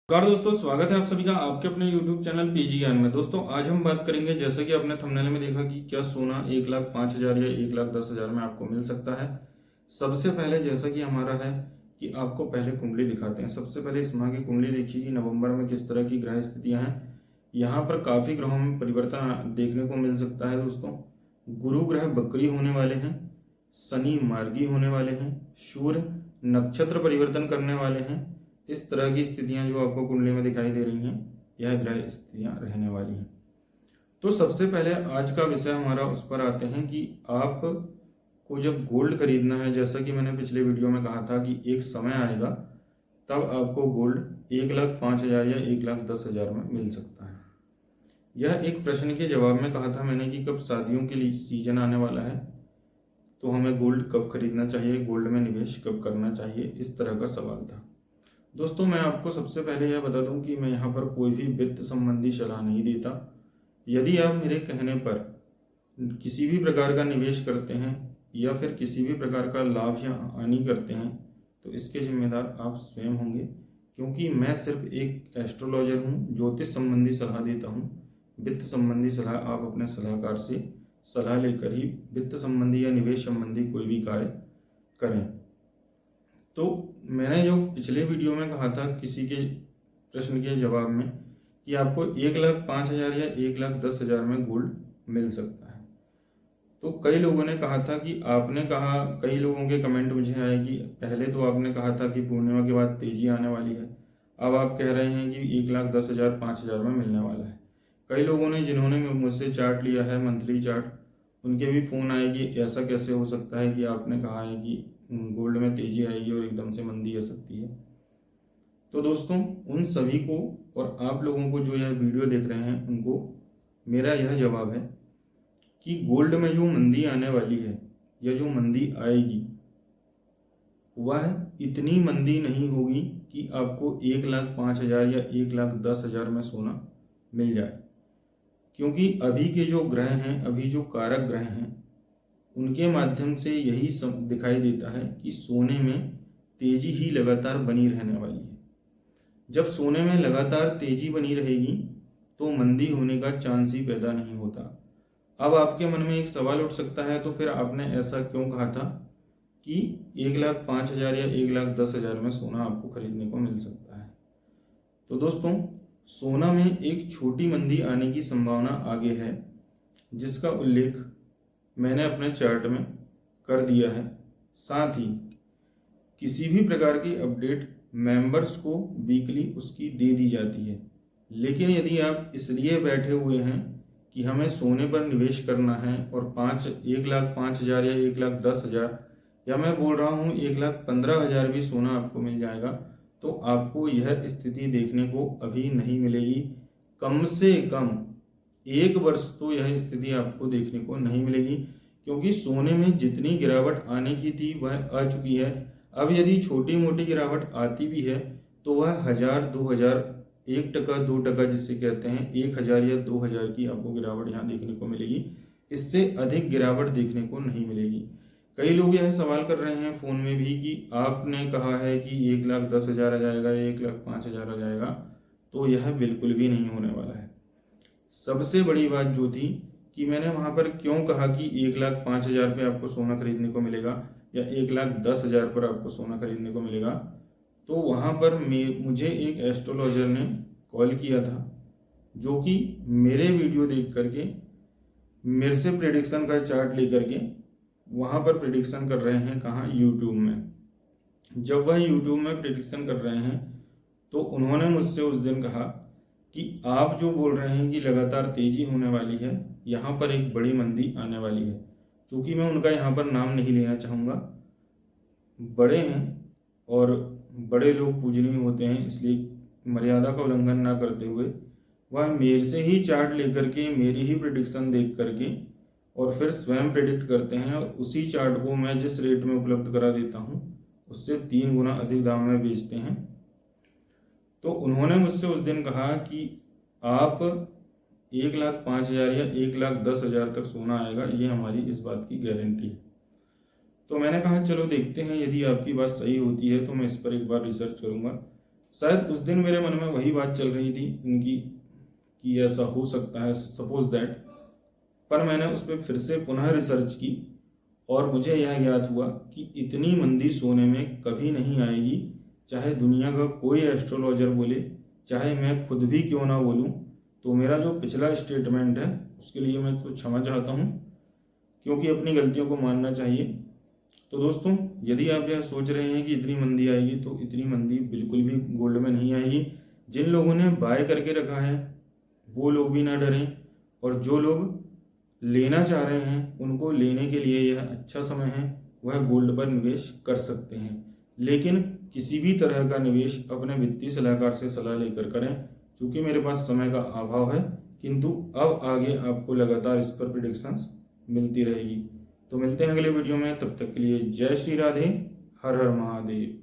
नमस्कार दोस्तों, स्वागत है आप सभी का आपके अपने YouTube चैनल पीजी ज्ञान में। दोस्तों आज हम बात करेंगे, जैसा कि आपने थंबनेल में देखा, कि क्या सोना 1,05,000 या 1,10,000 में आपको मिल सकता है। सबसे पहले जैसा कि हमारा है कि आपको पहले कुंडली दिखाते हैं। सबसे पहले इस माह की कुंडली देखिए कि नवंबर में किस तरह की ग्रह स्थितियां हैं। यहाँ पर काफ़ी ग्रहों में परिवर्तन देखने को मिल सकता है। दोस्तों गुरु ग्रह बकरी होने वाले हैं, शनि मार्गी होने वाले हैं, सूर्य नक्षत्र परिवर्तन करने वाले हैं। इस तरह की स्थितियां जो आपको कुंडली में दिखाई दे रही हैं, यह ग्रह स्थितियां रहने वाली हैं। तो सबसे पहले आज का विषय हमारा उस पर आते हैं कि आप को जब गोल्ड खरीदना है, जैसा कि मैंने पिछले वीडियो में कहा था कि एक समय आएगा तब आपको गोल्ड 1,05,000 या 1,10,000 में मिल सकता है। यह एक प्रश्न के जवाब में कहा था मैंने कि कब शादियों के लिए सीजन आने वाला है, तो हमें गोल्ड कब खरीदना चाहिए, गोल्ड में निवेश कब करना चाहिए, इस तरह का सवाल था। दोस्तों मैं आपको सबसे पहले यह बता दूं कि मैं यहाँ पर कोई भी वित्त संबंधी सलाह नहीं देता। यदि आप मेरे कहने पर किसी भी प्रकार का निवेश करते हैं या फिर किसी भी प्रकार का लाभ या हानि करते हैं, तो इसके जिम्मेदार आप स्वयं होंगे, क्योंकि मैं सिर्फ एक एस्ट्रोलॉजर हूँ, ज्योतिष संबंधी सलाह देता हूँ। वित्त संबंधी सलाह आप अपने सलाहकार से सलाह लेकर ही वित्त संबंधी या निवेश संबंधी कोई भी कार्य करें। तो मैंने जो पिछले वीडियो में कहा था किसी के प्रश्न के जवाब में कि आपको 1,05,000 या 1,10,000 में गोल्ड मिल सकता है, तो कई लोगों ने कहा था कि आपने कहा, कई लोगों के कमेंट मुझे आए कि पहले तो आपने कहा था कि पूर्णिमा के बाद तेजी आने वाली है, अब आप कह रहे हैं कि 1,10,000 5,000 में मिलने वाला है। कई लोगों ने, जिन्होंने मुझसे चार्ट लिया है, मंथली चार्ट, उनके भी फ़ोन आए कि ऐसा कैसे हो सकता है कि आपने कहा है कि गोल्ड में तेजी आएगी और एकदम से मंदी आ सकती है। तो दोस्तों उन सभी को और आप लोगों को जो यह वीडियो देख रहे हैं, उनको मेरा यह जवाब है कि गोल्ड में जो मंदी आने वाली है या जो मंदी आएगी, वह इतनी मंदी नहीं होगी कि आपको 1,05,000 या 1,10,000 में सोना मिल जाए। क्योंकि अभी के जो ग्रह हैं, अभी जो कारक ग्रह हैं, उनके माध्यम से यही सब दिखाई देता है कि सोने में तेजी ही लगातार बनी रहने वाली है। जब सोने में लगातार तेजी बनी रहेगी तो मंदी होने का चांस ही पैदा नहीं होता। अब आपके मन में एक सवाल उठ सकता है, तो फिर आपने ऐसा क्यों कहा था कि 1,05,000 या 1,10,000 में सोना आपको खरीदने को मिल सकता है। तो दोस्तों सोना में एक छोटी मंदी आने की संभावना आगे है, जिसका उल्लेख मैंने अपने चार्ट में कर दिया है। साथ ही किसी भी प्रकार की अपडेट मेंबर्स को वीकली उसकी दे दी जाती है। लेकिन यदि आप इसलिए बैठे हुए हैं कि हमें सोने पर निवेश करना है और 1,05,000 या 1,10,000, या मैं बोल रहा हूँ 1,15,000 भी सोना आपको मिल जाएगा, तो आपको यह स्थिति देखने को अभी नहीं मिलेगी। कम से कम 1 वर्ष तो यह स्थिति आपको देखने को नहीं मिलेगी, क्योंकि सोने में जितनी गिरावट आने की थी वह आ चुकी है। अब यदि छोटी मोटी गिरावट आती भी है तो वह 1,000 2,000, 1% 2% जिसे कहते हैं, 1,000 या 2,000 की आपको गिरावट यहाँ देखने को मिलेगी। इससे अधिक गिरावट देखने को नहीं मिलेगी। कई लोग यह सवाल कर रहे हैं फ़ोन में भी कि आपने कहा है कि 1,10,000 आ जाएगा, 1,05,000 आ जाएगा, तो यह बिल्कुल भी नहीं होने वाला है। सबसे बड़ी बात जो थी कि मैंने वहाँ पर क्यों कहा कि 1,05,000 पे आपको सोना खरीदने को मिलेगा या 1,10,000 पर आपको सोना खरीदने को मिलेगा, तो वहाँ पर मुझे एक एस्ट्रोलॉजर ने कॉल किया था, जो कि मेरे वीडियो देख करके मेरे से प्रेडिक्शन का चार्ट लेकर के वहाँ पर प्रेडिक्शन कर रहे हैं। कहाँ? यूट्यूब में। जब वह यूट्यूब में प्रेडिक्शन कर रहे हैं तो उन्होंने मुझसे उस दिन कहा कि आप जो बोल रहे हैं कि लगातार तेजी होने वाली है, यहाँ पर एक बड़ी मंदी आने वाली है। क्योंकि मैं उनका यहाँ पर नाम नहीं लेना चाहूँगा, बड़े हैं और बड़े लोग पूजनीय होते हैं, इसलिए मर्यादा का उल्लंघन ना करते हुए वह मेरे से ही चार्ट लेकर के, मेरी ही प्रेडिक्शन देख करके और फिर स्वयं प्रेडिक्ट करते हैं, और उसी चार्ट को मैं जिस रेट में उपलब्ध करा देता हूँ उससे 3 गुना अधिक दाम में बेचते हैं। तो उन्होंने मुझसे उस दिन कहा कि आप 1,05,000 या 1,10,000 तक सोना आएगा, ये हमारी इस बात की गारंटी है। तो मैंने कहा चलो देखते हैं, यदि आपकी बात सही होती है तो मैं इस पर एक बार रिसर्च करूँगा। शायद उस दिन मेरे मन में वही बात चल रही थी उनकी कि ऐसा हो सकता है, सपोज दैट। पर मैंने उस पर फिर से पुनः रिसर्च की और मुझे यह ज्ञात हुआ कि इतनी मंदी सोने में कभी नहीं आएगी, चाहे दुनिया का कोई एस्ट्रोलॉजर बोले, चाहे मैं खुद भी क्यों ना बोलूं। तो मेरा जो पिछला स्टेटमेंट है उसके लिए मैं तो क्षमा चाहता हूं, क्योंकि अपनी गलतियों को मानना चाहिए। तो दोस्तों, यदि आप यह सोच रहे हैं कि इतनी मंदी आएगी, तो इतनी मंदी बिल्कुल भी गोल्ड में नहीं आएगी। जिन लोगों ने बाय करके रखा है वो लोग भी ना डरें, और जो लोग लेना चाह रहे हैं उनको लेने के लिए यह अच्छा समय है, वह गोल्ड पर निवेश कर सकते हैं। लेकिन किसी भी तरह का निवेश अपने वित्तीय सलाहकार से सलाह लेकर करें, क्योंकि मेरे पास समय का अभाव है। किंतु अब आगे आपको लगातार इस पर प्रिडिक्शंस मिलती रहेगी। तो मिलते हैं अगले वीडियो में, तब तक के लिए जय श्री राधे, हर हर महादेव।